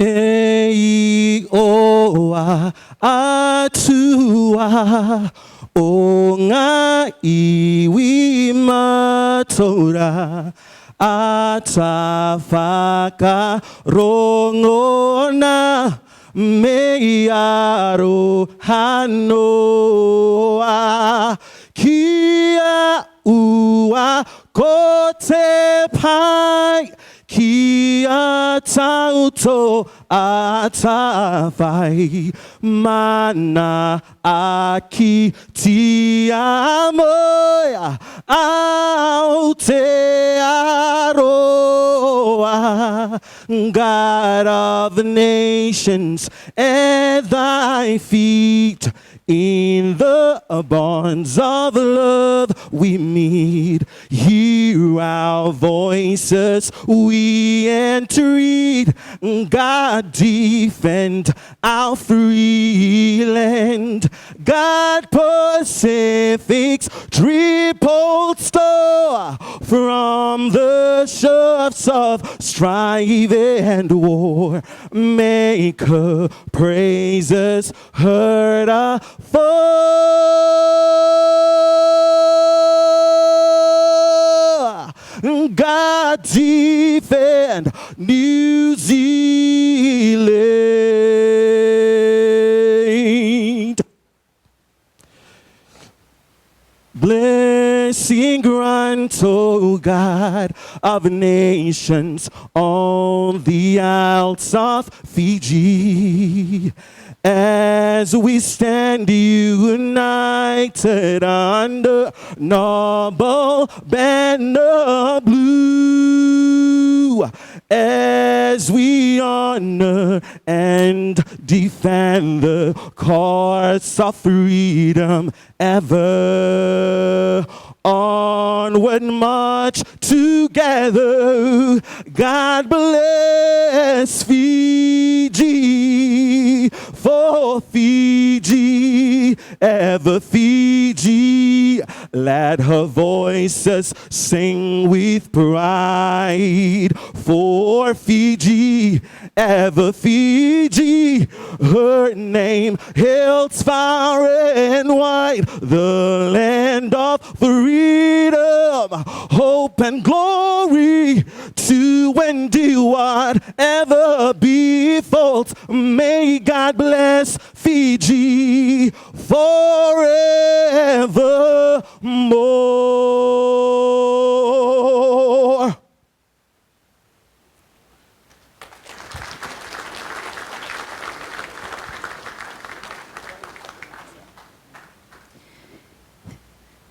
e oa atua o ngā iwi matora ata whakarongona me aro hanoa kia ua ko te pai kia tauto atawhai mana aki ti amoia Aotearoa, God of the nations, at thy feet, in the bonds of love we meet. Hear our voices, we entreat. God defend our free land. God Pacific's triple store from the shores of strife and war. Make her praises heard afar. God defend New Zealand. Blessing grant, O God of nations, on the Isles of Fiji, as we stand united under noble banner blue, as we honor and defend the cause of freedom ever. Onward march together. God bless Fiji, for Fiji, ever Fiji. Let her voices sing with pride. For Fiji, ever Fiji, her name hails far and wide. The land of freedom, hope and glory to endure whatever befalls. May God bless Fiji forevermore.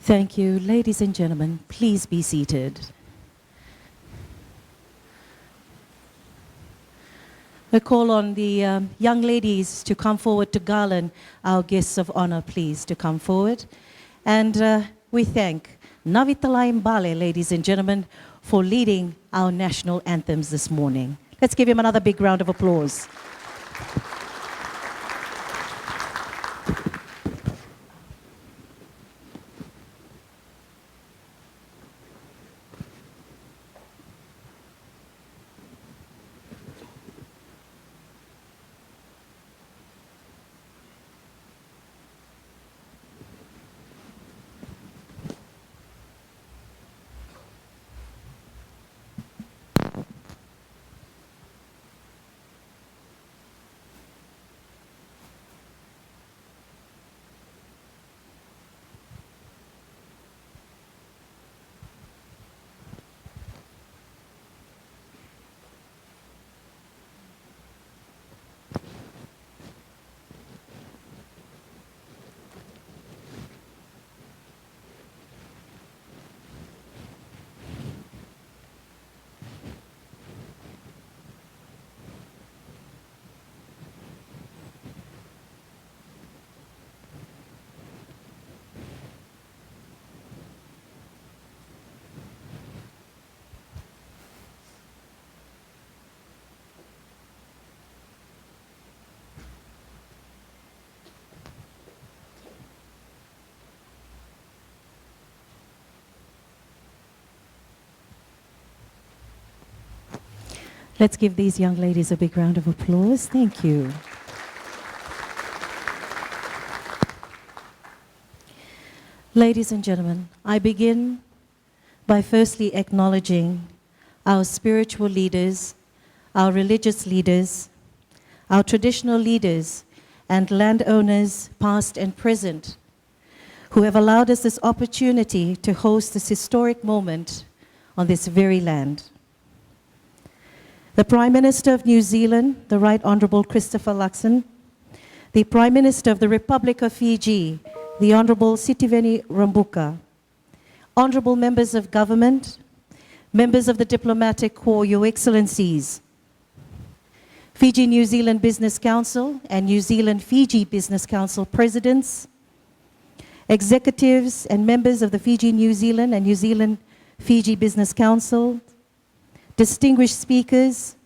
Thank you. Ladies and gentlemen, please be seated. I call on the young ladies to come forward to garland our guests of honor, please, to come forward. And we thank Navitalai Mbale, ladies and gentlemen, for leading our national anthems this morning. Let's give him another big round of applause. Let's give these young ladies a big round of applause. Thank you. Ladies and gentlemen, I begin by firstly acknowledging our spiritual leaders, our religious leaders, our traditional leaders, and landowners, past and present, who have allowed us this opportunity to host this historic moment on this very land. The Prime Minister of New Zealand, the Right Honourable Christopher Luxon, the Prime Minister of the Republic of Fiji, the Honourable Sitiveni Rabuka, Honourable Members of Government, members of the Diplomatic Corps, Your Excellencies, Fiji-New Zealand Business Council and New Zealand-Fiji Business Council Presidents, executives and members of the Fiji-New Zealand and New Zealand-Fiji Business Council, distinguished speakers,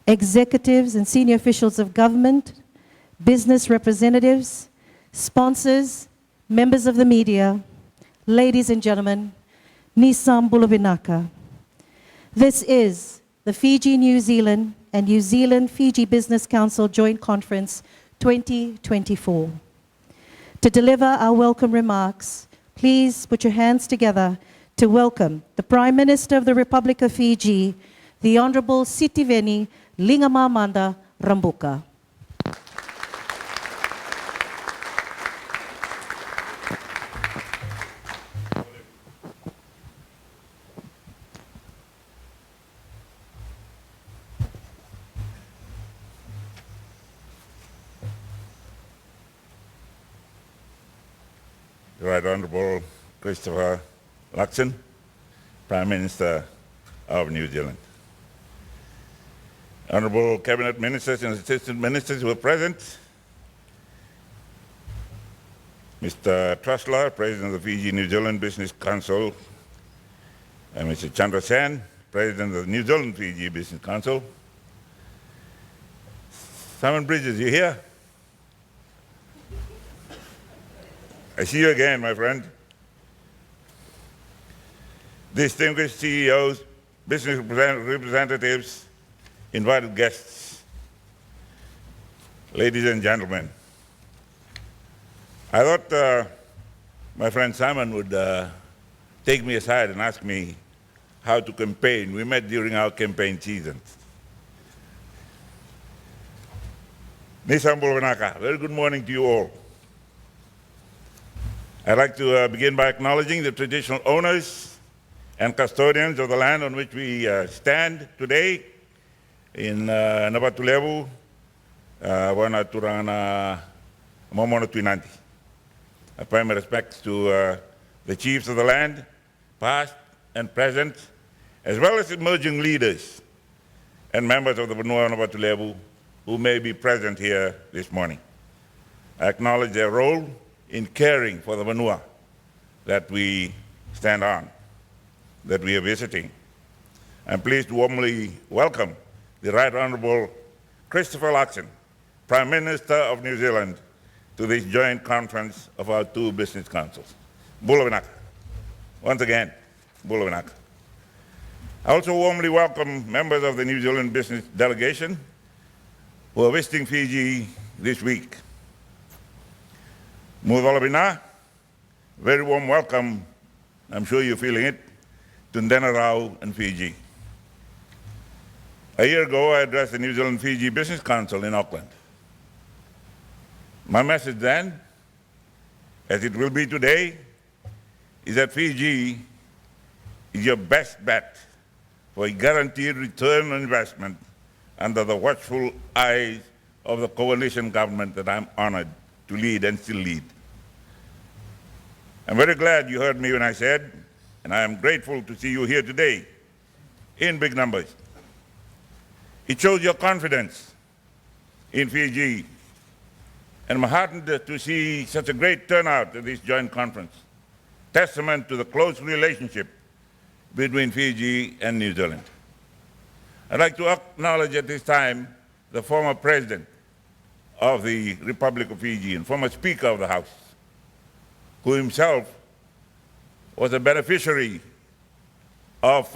executives and senior officials of government, business representatives, sponsors, members of the media, ladies and gentlemen, Nisam Bulabinaka. This is the Fiji-New Zealand and New Zealand-Fiji Business Council Joint Conference 2024. To deliver our welcome remarks, please put your hands together to welcome the Prime Minister of the Republic of Fiji, the Honourable Sitiveni Lingamamanda Rabuka. Right Honourable Christopher Luxon, Prime Minister of New Zealand. Honourable Cabinet Ministers and Assistant Ministers who are present, Mr. Trussler, President of the Fiji-New Zealand Business Council, and Mr. Chandra Sen, President of the New Zealand-Fiji Business Council. Simon Bridges, you here? I see you again, my friend. Distinguished CEOs, business representatives, invited guests, ladies and gentlemen. I thought my friend Simon would take me aside and ask me how to campaign. We met during our campaign season. Nisam Bulwanaka, very good morning to you all. I'd like to begin by acknowledging the traditional owners and custodians of the land on which we stand today in Nabatulevu, Wanaturana, Momono Tuinanti. I pay my respects to the chiefs of the land, past and present, as well as emerging leaders and members of the Vanua Nabatulevu who may be present here this morning. I acknowledge their role in caring for the Vanua that we stand on, that we are visiting. I'm pleased to warmly welcome the Right Honourable Christopher Luxon, Prime Minister of New Zealand, to this joint conference of our two business councils. Bulavinaka. Once again, Bulavinaka. I also warmly welcome members of the New Zealand business delegation who are visiting Fiji this week. Mudalabina, very warm welcome, I'm sure you're feeling it, to Denaru and Fiji. A year ago, I addressed the New Zealand-Fiji Business Council in Auckland. My message then, as it will be today, is that Fiji is your best bet for a guaranteed return on investment under the watchful eyes of the coalition government that I'm honored to lead and still lead. I'm very glad you heard me when I said, and I am grateful to see you here today in big numbers. It shows your confidence in Fiji, and I'm heartened to see such a great turnout at this joint conference, testament to the close relationship between Fiji and New Zealand. I'd like to acknowledge at this time the former president of the Republic of Fiji and former Speaker of the House, who himself was a beneficiary of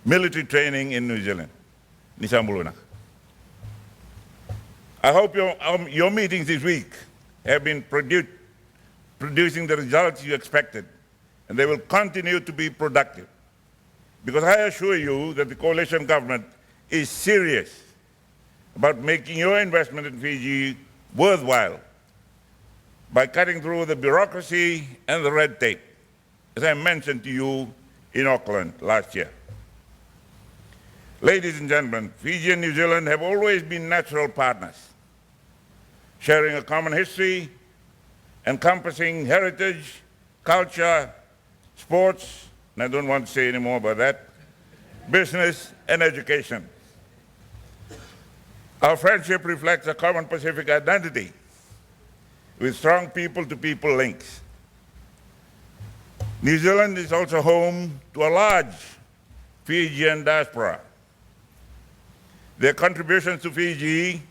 military training in New Zealand. Nisambulunak. I hope your meetings this week have been producing the results you expected, and they will continue to be productive. Because I assure you that the coalition government is serious about making your investment in Fiji worthwhile by cutting through the bureaucracy and the red tape, as I mentioned to you in Auckland last year. Ladies and gentlemen, Fiji and New Zealand have always been natural partners, sharing a common history, encompassing heritage, culture, sports, and I don't want to say any more about that, business and education. Our friendship reflects a common Pacific identity with strong people-to-people links. New Zealand is also home to a large Fijian diaspora. Their contributions to Fiji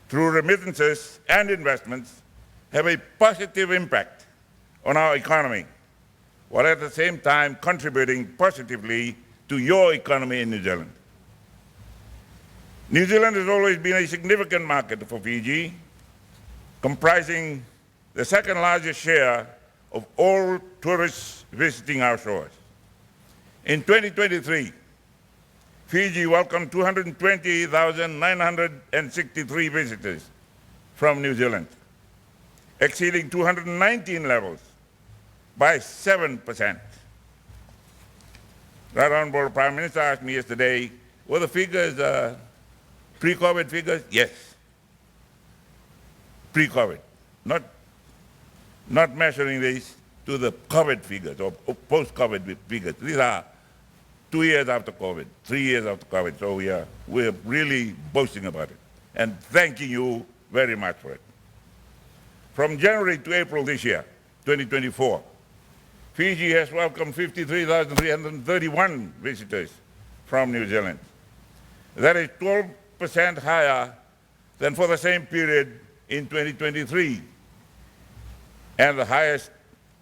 through remittances and investments have a positive impact on our economy, while at the same time contributing positively to your economy in New Zealand. New Zealand has always been a significant market for Fiji, comprising the second largest share of all tourists visiting our shores. In 2023, Fiji welcomed 220,963 visitors from New Zealand, exceeding 219 levels by 7%. Right Honourable Prime Minister asked me yesterday, were the figures pre-COVID figures? Yes. Pre-COVID, not measuring these to the COVID figures or post-COVID figures. These are 2 years after COVID, 3 years after COVID, so we're really boasting about it and thanking you very much for it. From January to April this year, 2024, Fiji has welcomed 53,331 visitors from New Zealand. That is 12% higher than for the same period in 2023, and the highest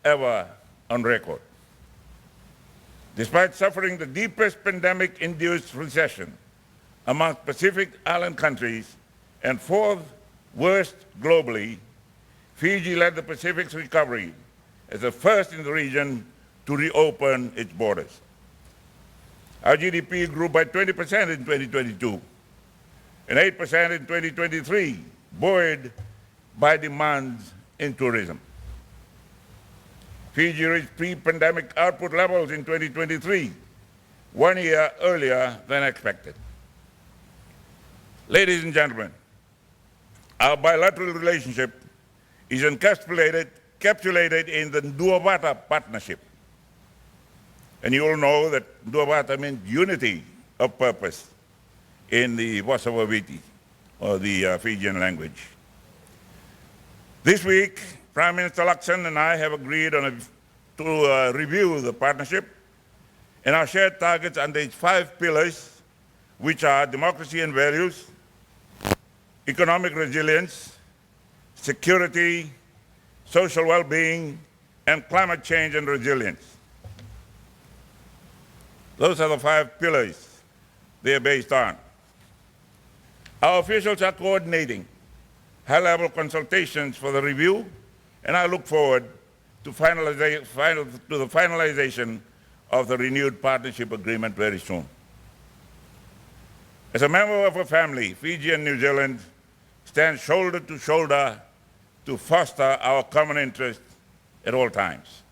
ever on record. Despite suffering the deepest pandemic-induced recession among Pacific Island countries and fourth worst globally, Fiji led the Pacific's recovery as the first in the region to reopen its borders. Our GDP grew by 20% in 2022 and 8% in 2023, buoyed by demands in tourism. Fiji reached pre-pandemic output levels in 2023, 1 year earlier than expected. Ladies and gentlemen, our bilateral relationship is encapsulated in the Duavata Partnership. And you all know that Duavata means unity of purpose in the Wasawawiti, or the Fijian language. This week, Prime Minister Luxon and I have agreed to review the partnership and our shared targets under its 5 pillars, which are democracy and values, economic resilience, security, social well-being, and climate change and resilience. Those are the 5 pillars they are based on. Our officials are coordinating high-level consultations for the review, and I look forward to the finalization of the renewed partnership agreement very soon. As a member of a family, Fiji and New Zealand stand shoulder to shoulder to foster our common interests at all times.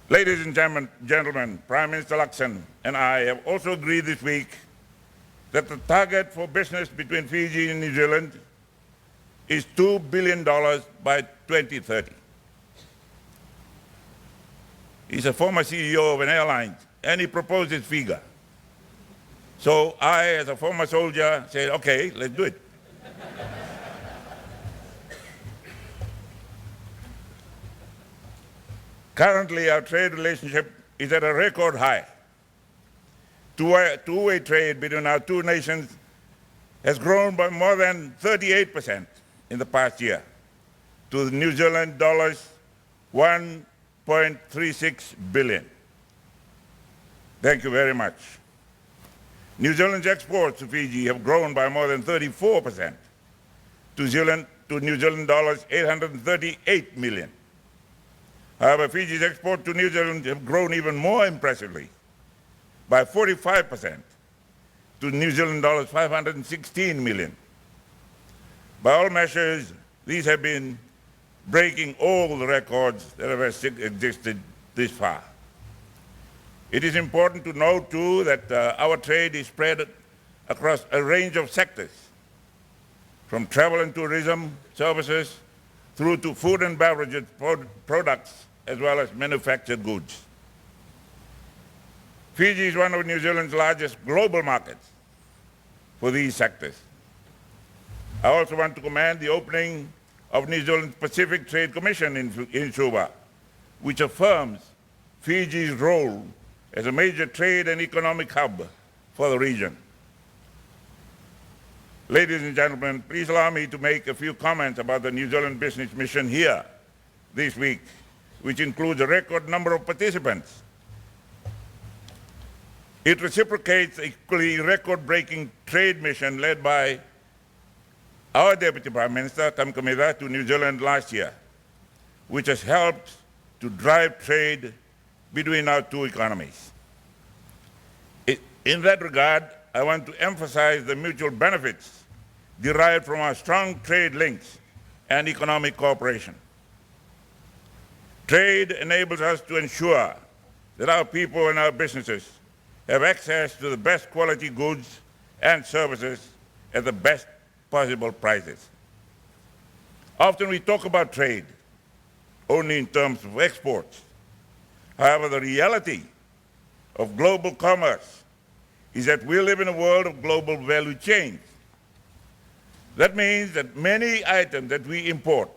Ladies and gentlemen, Prime Minister Luxon and I have also agreed this week that the target for business between Fiji and New Zealand is $2 billion by 2030. He's a former CEO of an airline, and he proposed this figure. So I, as a former soldier, said, okay, let's do it. Currently, our trade relationship is at a record high. Two-way trade between our two nations has grown by more than 38% in the past year to the New Zealand dollars 1.36 billion. Thank you very much. New Zealand's exports to Fiji have grown by more than 34% to New Zealand dollars 838 million. However, Fiji's exports to New Zealand have grown even more impressively by 45% to New Zealand dollars 516 million. By all measures, these have been breaking all the records that have existed this far. It is important to note, too, that our trade is spread across a range of sectors, from travel and tourism services through to food and beverage products, as well as manufactured goods. Fiji is one of New Zealand's largest global markets for these sectors. I also want to commend the opening of New Zealand's Pacific Trade Commission in Suva, which affirms Fiji's role as a major trade and economic hub for the region. Ladies and gentlemen, please allow me to make a few comments about the New Zealand Business Mission here this week, which includes a record number of participants. It reciprocates a equally record-breaking trade mission led by our Deputy Prime Minister, Kamkameda, to New Zealand last year, which has helped to drive trade between our two economies. In that regard, I want to emphasize the mutual benefits derived from our strong trade links and economic cooperation. Trade enables us to ensure that our people and our businesses have access to the best quality goods and services at the best possible prices. Often we talk about trade only in terms of exports. However, the reality of global commerce is that we live in a world of global value chains. That means that many items that we import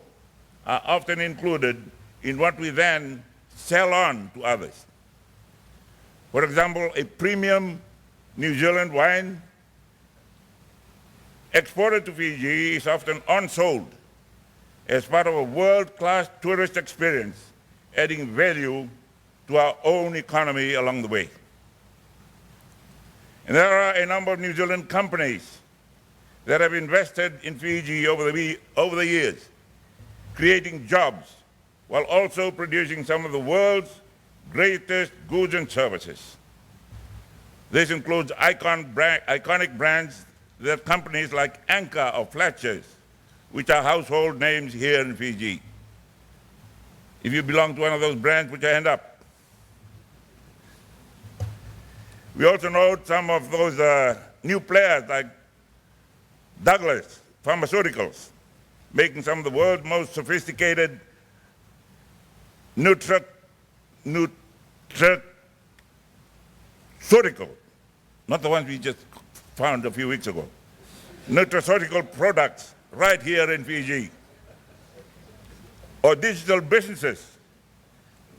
are often included in what we then sell on to others. For example, a premium New Zealand wine exported to Fiji is often unsold as part of a world-class tourist experience, adding value to our own economy along the way. And there are a number of New Zealand companies that have invested in Fiji over the years, creating jobs while also producing some of the world's greatest goods and services. This includes iconic brands that companies like Anchor or Fletcher's, which are household names here in Fiji. If you belong to one of those brands, put your hand up. We also note some of those new players like Douglas Pharmaceuticals, making some of the world's most sophisticated nutraceutical, not the ones we just found a few weeks ago, nutraceutical products right here in Fiji. Or digital businesses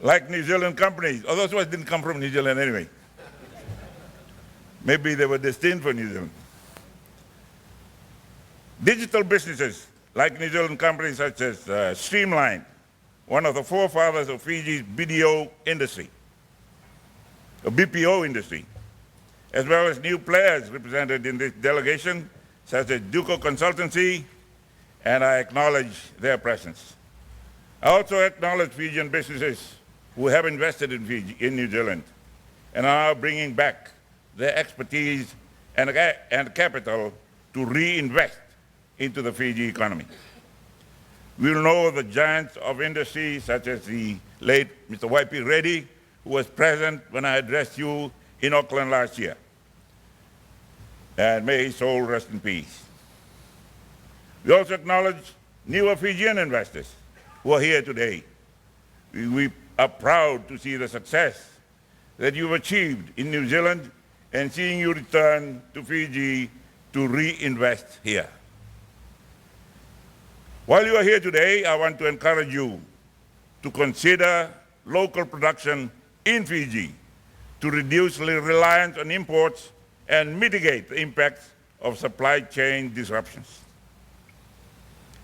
like New Zealand companies, or those ones didn't come from New Zealand anyway. Maybe they were destined for New Zealand. Digital businesses like New Zealand companies such as Streamline, one of the forefathers of Fiji's BDO industry, a BPO industry, as well as new players represented in this delegation, such as Duco Consultancy, and I acknowledge their presence. I also acknowledge Fijian businesses who have invested in Fiji, in New Zealand, and are now bringing back their expertise and capital to reinvest into the Fiji economy. We will know the giants of industry, such as the late Mr. Y.P. Reddy, who was present when I addressed you in Auckland last year. And may his soul rest in peace. We also acknowledge newer Fijian investors who are here today. We are proud to see the success that you've achieved in New Zealand and seeing you return to Fiji to reinvest here. While you are here today, I want to encourage you to consider local production in Fiji to reduce reliance on imports and mitigate the impacts of supply chain disruptions.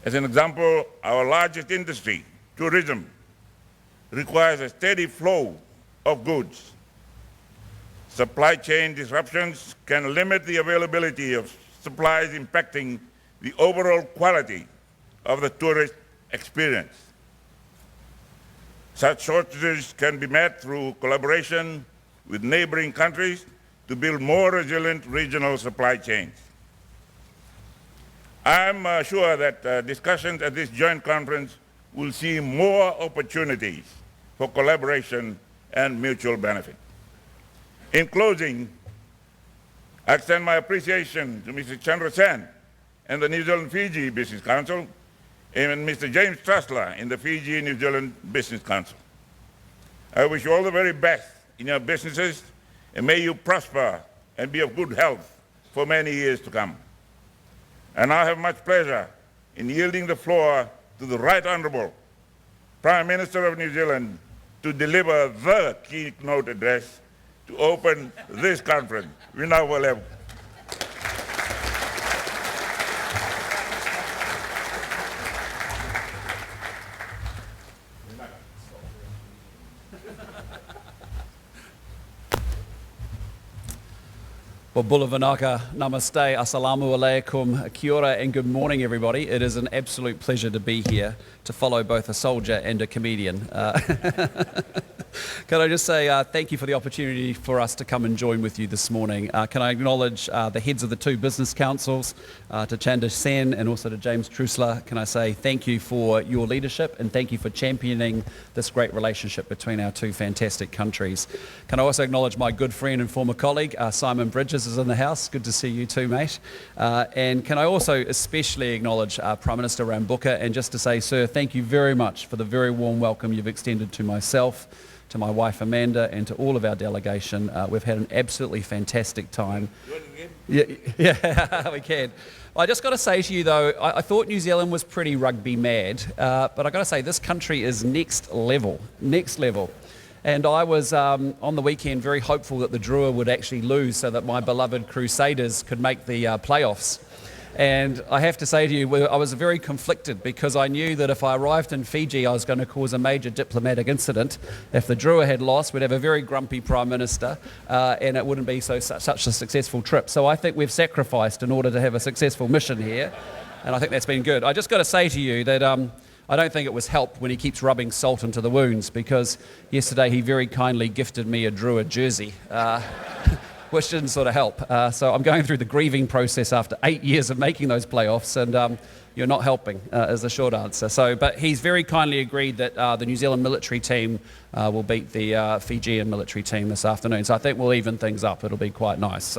As an example, our largest industry, tourism, requires a steady flow of goods. supply chain disruptions can limit the availability of supplies, impacting the overall quality of the tourist experience. Such shortages can be met through collaboration with neighboring countries to build more resilient regional supply chains. I'm sure that discussions at this joint conference will see more opportunities for collaboration and mutual benefit. In closing, I extend my appreciation to Mr. Chandra Sen and the New Zealand Fiji Business Council, and Mr. James Trussler in the Fiji New Zealand Business Council. I wish you all the very best in your businesses, and may you prosper and be of good health for many years to come. And I have much pleasure in yielding the floor to the Right Honourable Prime Minister of New Zealand to deliver the keynote address to open this conference. We now will have Well, Bula Vinaka, namaste, assalamu alaikum, kia ora, and good morning, everybody. It is an absolute pleasure to be here to follow both a soldier and a comedian. Can I just say thank you for the opportunity for us to come and join with you this morning. Can I acknowledge the heads of the two business councils, to Chandra Sen and also to James Trussler. Can I say thank you for your leadership and thank you for championing this great relationship between our two fantastic countries. Can I also acknowledge my good friend and former colleague, Simon Bridges is in the house. Good to see you too, mate. And can I also especially acknowledge Prime Minister Rabuka, and just to say, sir, thank you very much for the very warm welcome you've extended to myself, to my wife Amanda, and to all of our delegation. We've had an absolutely fantastic time. Yeah, we can. I just got to say to you though, I thought New Zealand was pretty rugby mad, but I got to say this country is next level. And I was on the weekend very hopeful that the Drua would actually lose so that my beloved Crusaders could make the playoffs. And I have to say to you, I was very conflicted because I knew that if I arrived in Fiji, I was going to cause a major diplomatic incident. If the Drua had lost, we'd have a very grumpy Prime Minister, and it wouldn't be such a successful trip. So I think we've sacrificed in order to have a successful mission here, and I think that's been good. I just got to say to you that I don't think it was helped when he keeps rubbing salt into the wounds, because yesterday he very kindly gifted me a Drua jersey. Which didn't sort of help. So I'm going through the grieving process after 8 years of making those playoffs, and you're not helping, is the short answer. But he's very kindly agreed that the New Zealand military team will beat the Fijian military team this afternoon. So I think we'll even things up. It'll be quite nice.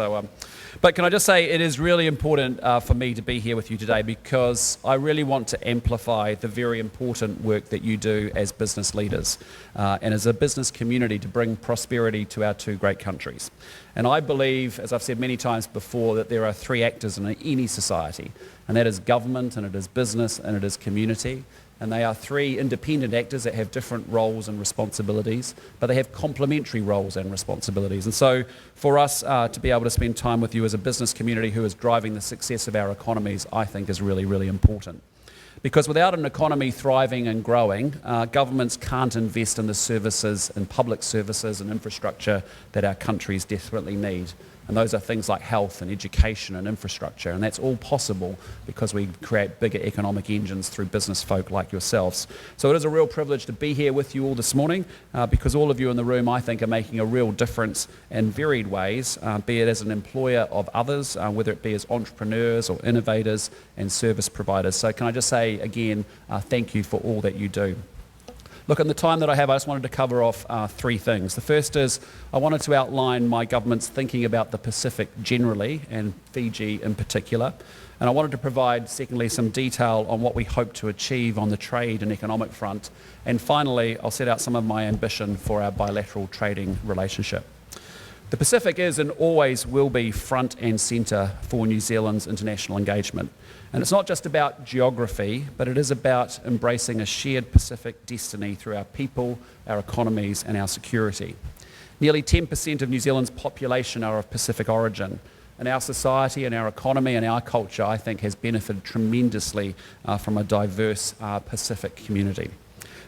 But can I just say it is really important for me to be here with you today, because I really want to amplify the very important work that you do as business leaders and as a business community to bring prosperity to our two great countries. And I believe, as I've said many times before, that there are three actors in any society, and that is government, and it is business, and it is community. And they are three independent actors that have different roles and responsibilities, but they have complementary roles and responsibilities. And so for us to be able to spend time with you as a business community who is driving the success of our economies, I think is really, really important. Because without an economy thriving and growing, governments can't invest in the services and public services and infrastructure that our countries desperately need. And those are things like health and education and infrastructure. And that's all possible because we create bigger economic engines through business folk like yourselves. So it is a real privilege to be here with you all this morning, because all of you in the room, I think, are making a real difference in varied ways, be it as an employer of others, whether it be as entrepreneurs or innovators and service providers. So can I just say again, thank you for all that you do. Look, in the time that I have, I just wanted to cover off three things. The first is I wanted to outline my government's thinking about the Pacific generally and Fiji in particular. And I wanted to provide, secondly, some detail on what we hope to achieve on the trade and economic front. And finally, I'll set out some of my ambition for our bilateral trading relationship. The Pacific is and always will be front and centre for New Zealand's international engagement. And it's not just about geography, but it is about embracing a shared Pacific destiny through our people, our economies, and our security. Nearly 10% of New Zealand's population are of Pacific origin, and our society and our economy and our culture, I think, has benefited tremendously from a diverse Pacific community.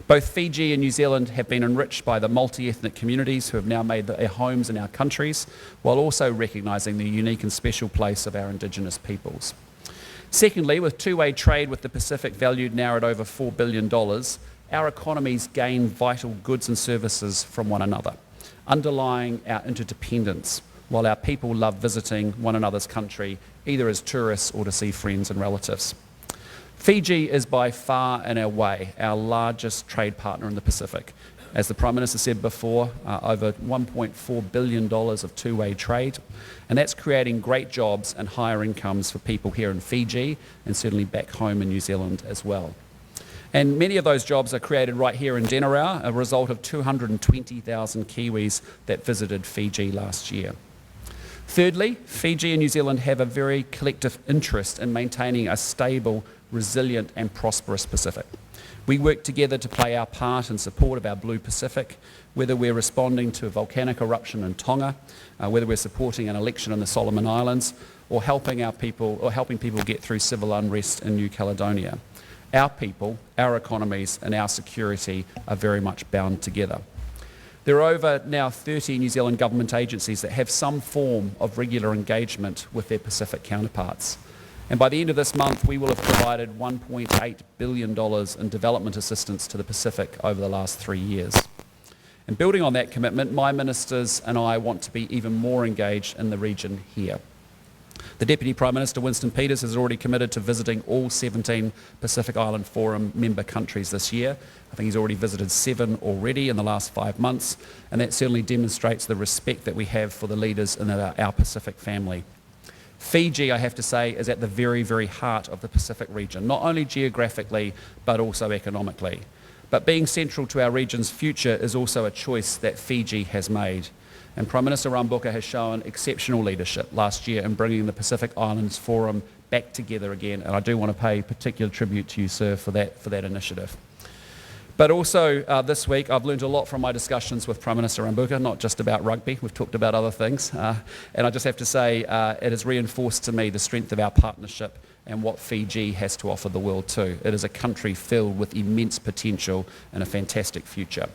Both Fiji and New Zealand have been enriched by the multi-ethnic communities who have now made their homes in our countries, while also recognising the unique and special place of our Indigenous peoples. Secondly, with two-way trade with the Pacific valued now at over $4 billion, our economies gain vital goods and services from one another, underlying our interdependence, while our people love visiting one another's country, either as tourists or to see friends and relatives. Fiji is by far and away our largest trade partner in the Pacific. As the Prime Minister said before, over $1.4 billion of two-way trade, and that's creating great jobs and higher incomes for people here in Fiji and certainly back home in New Zealand as well. And many of those jobs are created right here in Denaru, a result of 220,000 Kiwis that visited Fiji last year. Thirdly, Fiji and New Zealand have a very collective interest in maintaining a stable, resilient and prosperous Pacific. We work together to play our part in support of our Blue Pacific, whether we're responding to a volcanic eruption in Tonga, whether we're supporting an election in the Solomon Islands, or helping people get through civil unrest in New Caledonia. Our people, our economies and our security are very much bound together. There are over now 30 New Zealand government agencies that have some form of regular engagement with their Pacific counterparts. And by the end of this month, we will have provided $1.8 billion in development assistance to the Pacific over the last 3 years. And building on that commitment, my ministers and I want to be even more engaged in the region here. The Deputy Prime Minister, Winston Peters, has already committed to visiting all 17 Pacific Island Forum member countries this year. I think he's already visited 7 already in the last 5 months, and that certainly demonstrates the respect that we have for the leaders in our Pacific family. Fiji, I have to say, is at the very, very heart of the Pacific region, not only geographically, but also economically. But being central to our region's future is also a choice that Fiji has made. And Prime Minister Rabuka has shown exceptional leadership last year in bringing the Pacific Islands Forum back together again. And I do want to pay particular tribute to you, sir, for that initiative. But also this week, I've learned a lot from my discussions with Prime Minister Rabuka, not just about rugby. We've talked about other things. And I just have to say, it has reinforced to me the strength of our partnership and what Fiji has to offer the world too. It is a country filled with immense potential and a fantastic future.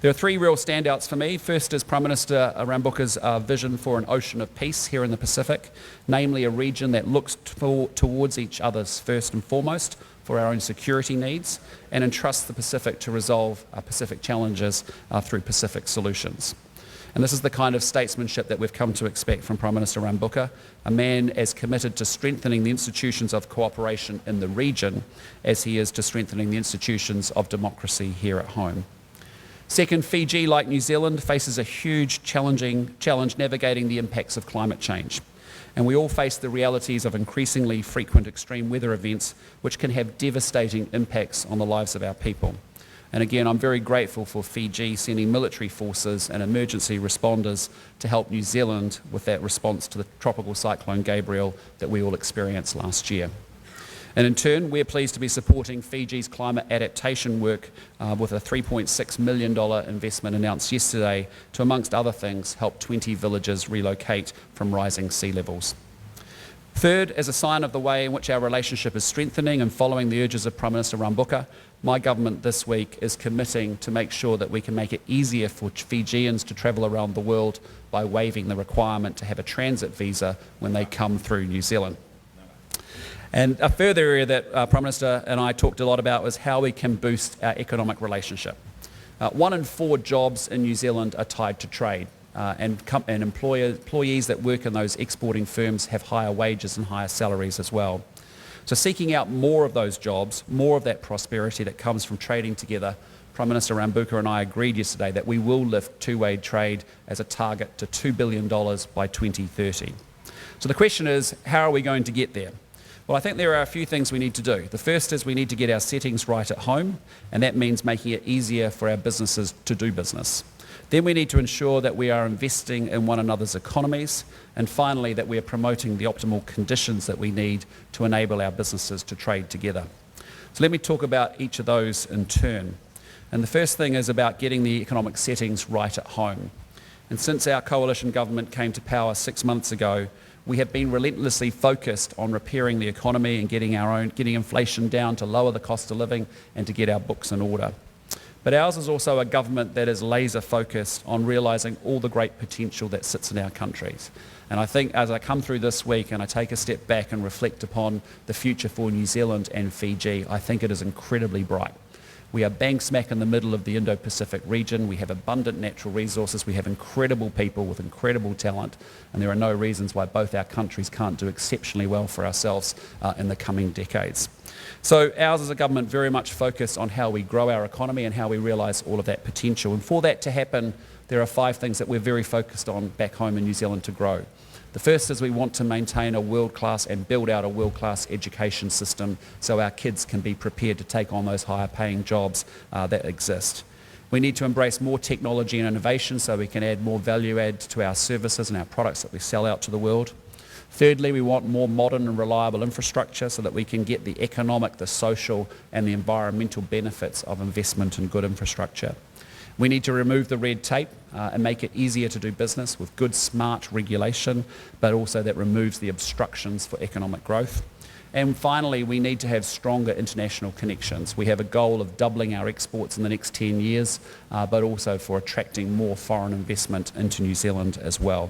There are 3 real standouts for me. First is Prime Minister Rabuka's vision for an ocean of peace here in the Pacific, namely a region that looks towards each other's first and foremost for our own security needs and entrusts the Pacific to resolve Pacific challenges through Pacific solutions. And this is the kind of statesmanship that we've come to expect from Prime Minister Rabuka, a man as committed to strengthening the institutions of cooperation in the region as he is to strengthening the institutions of democracy here at home. Second, Fiji, like New Zealand, faces a huge challenge navigating the impacts of climate change. And we all face the realities of increasingly frequent extreme weather events which can have devastating impacts on the lives of our people. And again, I'm very grateful for Fiji sending military forces and emergency responders to help New Zealand with that response to the tropical cyclone Gabriel that we all experienced last year. And in turn, we're pleased to be supporting Fiji's climate adaptation work with a $3.6 million investment announced yesterday to, amongst other things, help 20 villages relocate from rising sea levels. Third, as a sign of the way in which our relationship is strengthening and following the urges of Prime Minister Rabuka, my government this week is committing to make sure that we can make it easier for Fijians to travel around the world by waiving the requirement to have a transit visa when they come through New Zealand. And a further area that Prime Minister and I talked a lot about was how we can boost our economic relationship. 1 in 4 jobs in New Zealand are tied to trade, and employees that work in those exporting firms have higher wages and higher salaries as well. So seeking out more of those jobs, more of that prosperity that comes from trading together, Prime Minister Rabuka and I agreed yesterday that we will lift two-way trade as a target to $2 billion by 2030. So the question is, how are we going to get there? Well, I think there are a few things we need to do. The first is we need to get our settings right at home, and that means making it easier for our businesses to do business. Then we need to ensure that we are investing in one another's economies, and finally that we are promoting the optimal conditions that we need to enable our businesses to trade together. So let me talk about each of those in turn. And the first thing is about getting the economic settings right at home. And since our coalition government came to power 6 months ago, we have been relentlessly focused on repairing the economy and getting inflation down to lower the cost of living and to get our books in order. But ours is also a government that is laser focused on realising all the great potential that sits in our countries. And I think as I come through this week and I take a step back and reflect upon the future for New Zealand and Fiji, I think it is incredibly bright. We are bang smack in the middle of the Indo-Pacific region. We have abundant natural resources. We have incredible people with incredible talent. And there are no reasons why both our countries can't do exceptionally well for ourselves in the coming decades. So ours is a government very much focused on how we grow our economy and how we realise all of that potential. And for that to happen, there are 5 things that we're very focused on back home in New Zealand to grow. The first is we want to maintain a world-class and build out a world-class education system so our kids can be prepared to take on those higher paying jobs that exist. We need to embrace more technology and innovation so we can add more value add to our services and our products that we sell out to the world. Thirdly, we want more modern and reliable infrastructure so that we can get the economic, the social and the environmental benefits of investment in good infrastructure. We need to remove the red tape and make it easier to do business with good, smart regulation, but also that removes the obstructions for economic growth. And finally, we need to have stronger international connections. We have a goal of doubling our exports in the next 10 years, but also for attracting more foreign investment into New Zealand as well.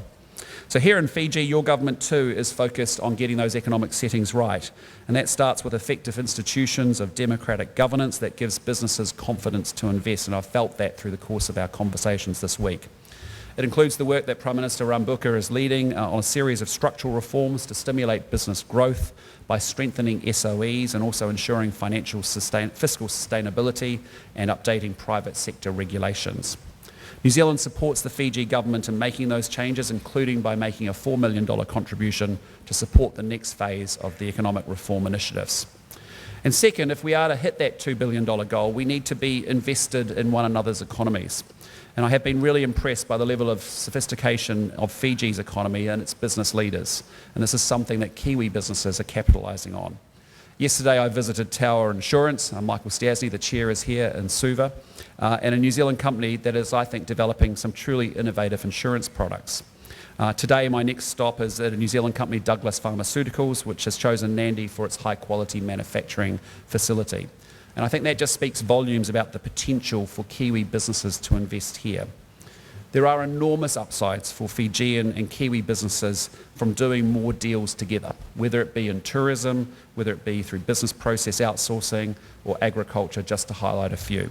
So here in Fiji, your government too is focused on getting those economic settings right. And that starts with effective institutions of democratic governance that gives businesses confidence to invest. And I've felt that through the course of our conversations this week. It includes the work that Prime Minister Rabuka is leading on a series of structural reforms to stimulate business growth by strengthening SOEs and also ensuring fiscal sustainability and updating private sector regulations. New Zealand supports the Fiji government in making those changes, including by making a $4 million contribution to support the next phase of the economic reform initiatives. And second, if we are to hit that $2 billion goal, we need to be invested in one another's economies. And I have been really impressed by the level of sophistication of Fiji's economy and its business leaders. And this is something that Kiwi businesses are capitalising on. Yesterday I visited Tower Insurance. Michael Stiasny, the chair, is here in Suva, and a New Zealand company that is, I think, developing some truly innovative insurance products. Today my next stop is at a New Zealand company, Douglas Pharmaceuticals, which has chosen Nadi for its high-quality manufacturing facility. And I think that just speaks volumes about the potential for Kiwi businesses to invest here. There are enormous upsides for Fijian and Kiwi businesses from doing more deals together, whether it be in tourism, whether it be through business process outsourcing or agriculture, just to highlight a few.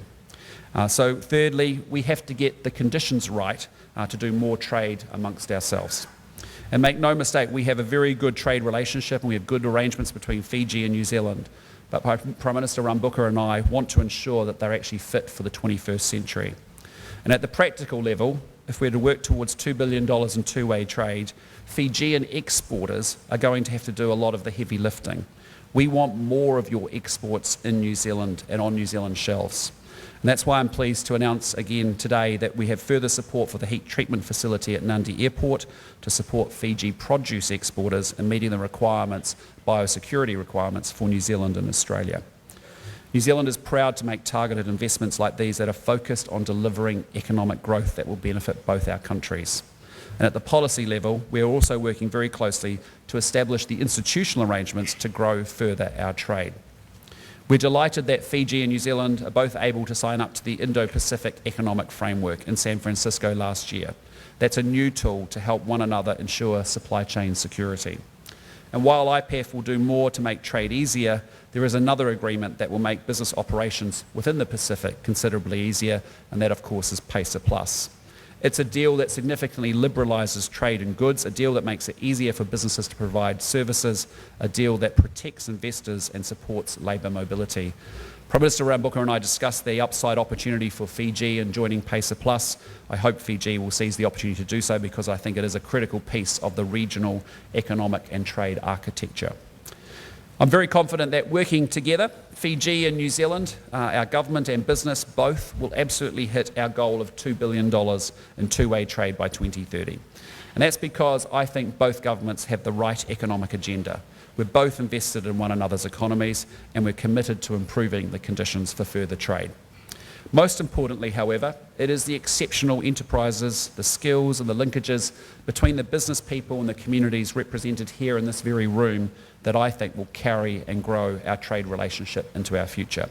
So thirdly, we have to get the conditions right to do more trade amongst ourselves. And make no mistake, we have a very good trade relationship and we have good arrangements between Fiji and New Zealand. But Prime Minister Rabuka and I want to ensure that they're actually fit for the 21st century. And at the practical level, if we're to work towards $2 billion in two-way trade, Fijian exporters are going to have to do a lot of the heavy lifting. We want more of your exports in New Zealand and on New Zealand shelves. And that's why I'm pleased to announce again today that we have further support for the heat treatment facility at Nadi Airport to support Fiji produce exporters in meeting the requirements, biosecurity requirements for New Zealand and Australia. New Zealand is proud to make targeted investments like these that are focused on delivering economic growth that will benefit both our countries. And at the policy level, we are also working very closely to establish the institutional arrangements to grow further our trade. We're delighted that Fiji and New Zealand are both able to sign up to the Indo-Pacific Economic Framework in San Francisco last year. That's a new tool to help one another ensure supply chain security. And while IPEF will do more to make trade easier, there is another agreement that will make business operations within the Pacific considerably easier, and that of course is PACER Plus. It's a deal that significantly liberalises trade in goods, a deal that makes it easier for businesses to provide services, a deal that protects investors and supports labour mobility. Prime Minister Rabuka and I discussed the upside opportunity for Fiji in joining PACER Plus. I hope Fiji will seize the opportunity to do so because I think it is a critical piece of the regional economic and trade architecture. I'm very confident that working together, Fiji and New Zealand, our government and business both will absolutely hit our goal of $2 billion in two-way trade by 2030. And that's because I think both governments have the right economic agenda. We're both invested in one another's economies and we're committed to improving the conditions for further trade. Most importantly, however, it is the exceptional enterprises, the skills and the linkages between the business people and the communities represented here in this very room that I think will carry and grow our trade relationship into our future.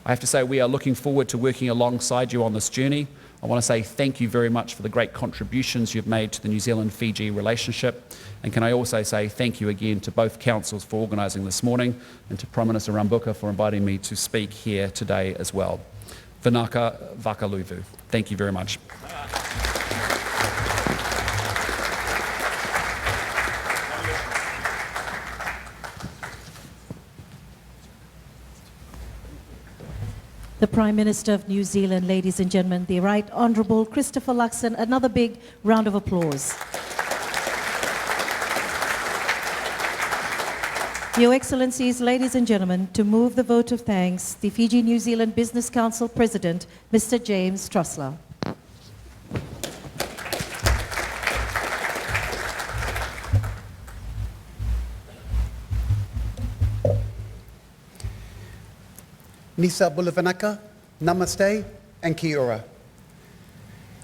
I have to say we are looking forward to working alongside you on this journey. I want to say thank you very much for the great contributions you've made to the New Zealand-Fiji relationship. And can I also say thank you again to both councils for organising this morning and to Prime Minister Rabuka for inviting me to speak here today as well. Vinaka Vakaluvu. Thank you very much. The Prime Minister of New Zealand, ladies and gentlemen, the Right Honourable Christopher Luxon. Another big round of applause. Your Excellencies, ladies and gentlemen, to move the vote of thanks, the Fiji-New Zealand Business Council President, Mr. James Trussler. Nisa Bulavanaka, Namaste and Kia ora.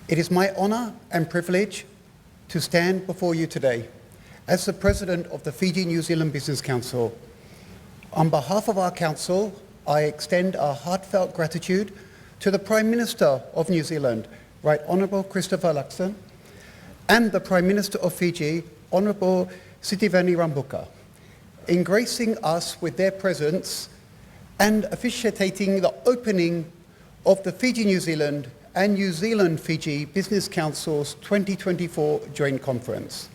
It is my honour and privilege to stand before you today as the President of the Fiji-New Zealand Business Council. On behalf of our Council, I extend our heartfelt gratitude to the Prime Minister of New Zealand, Right Honourable Christopher Luxon, and the Prime Minister of Fiji, Honourable Sitiveni Rabuka, in gracing us with their presence and officiating the opening of the Fiji-New Zealand and New Zealand-Fiji Business Council's 2024 Joint Conference.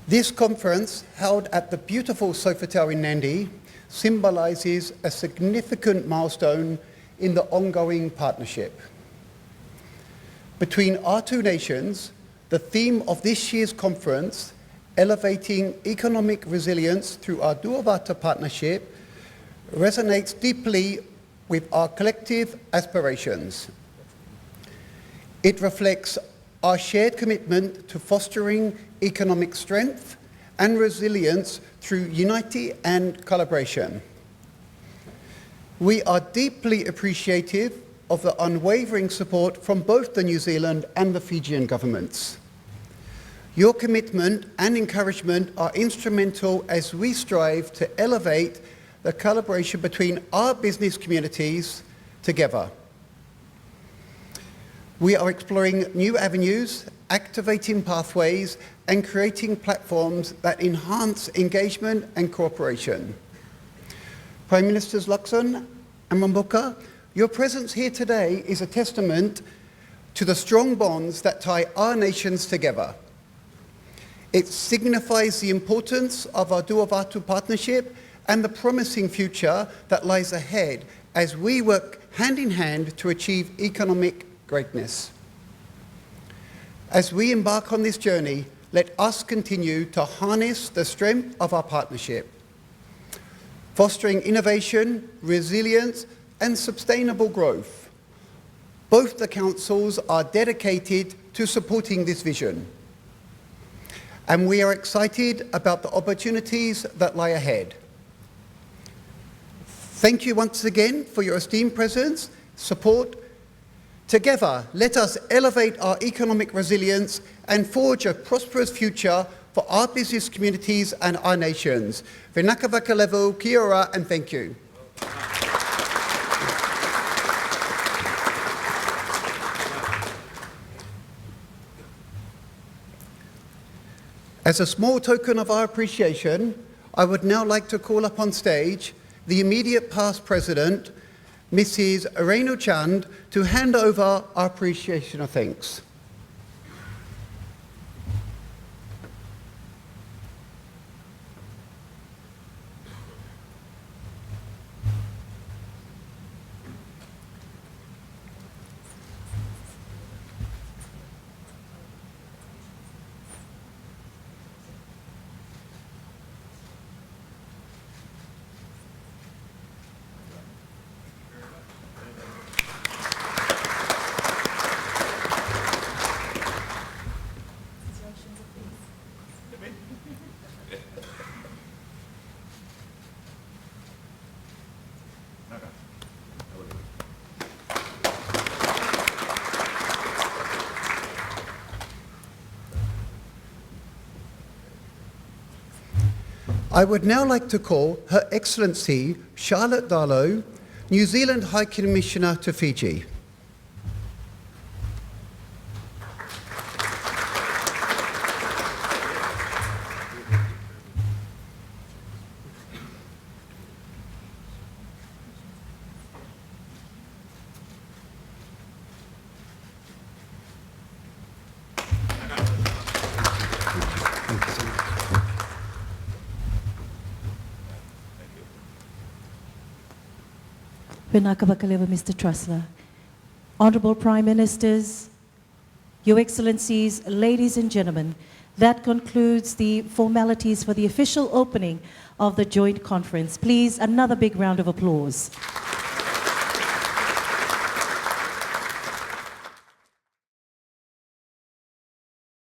This conference, held at the beautiful Sofitel in Nadi, symbolises a significant milestone in the ongoing partnership. Between our two nations, the theme of this year's conference, Elevating Economic Resilience through our Duavata Partnership, resonates deeply with our collective aspirations. It reflects our shared commitment to fostering economic strength and resilience through unity and collaboration. We are deeply appreciative of the unwavering support from both the New Zealand and the Fijian governments. Your commitment and encouragement are instrumental as we strive to elevate the collaboration between our business communities together. We are exploring new avenues, activating pathways, and creating platforms that enhance engagement and cooperation. Prime Ministers Luxon and Rabuka, your presence here today is a testament to the strong bonds that tie our nations together. It signifies the importance of our Duavatu partnership and the promising future that lies ahead as we work hand in hand to achieve economic greatness. As we embark on this journey, let us continue to harness the strength of our partnership, fostering innovation, resilience, and sustainable growth. Both the councils are dedicated to supporting this vision, and we are excited about the opportunities that lie ahead. Thank you once again for your esteemed presence, support. Together, let us elevate our economic resilience and forge a prosperous future for our business communities and our nations. Vinaka Vakalevu, kia ora, and thank you. As a small token of our appreciation, I would now like to call up on stage the immediate past president, Mrs. Renu Chand, to hand over our appreciation of thanks. I would now like to call Her Excellency Charlotte Darlow, New Zealand High Commissioner to Fiji. Mr. Trussler. Honourable Prime Ministers, Your Excellencies, ladies and gentlemen, that concludes the formalities for the official opening of the joint conference. Please, another big round of applause.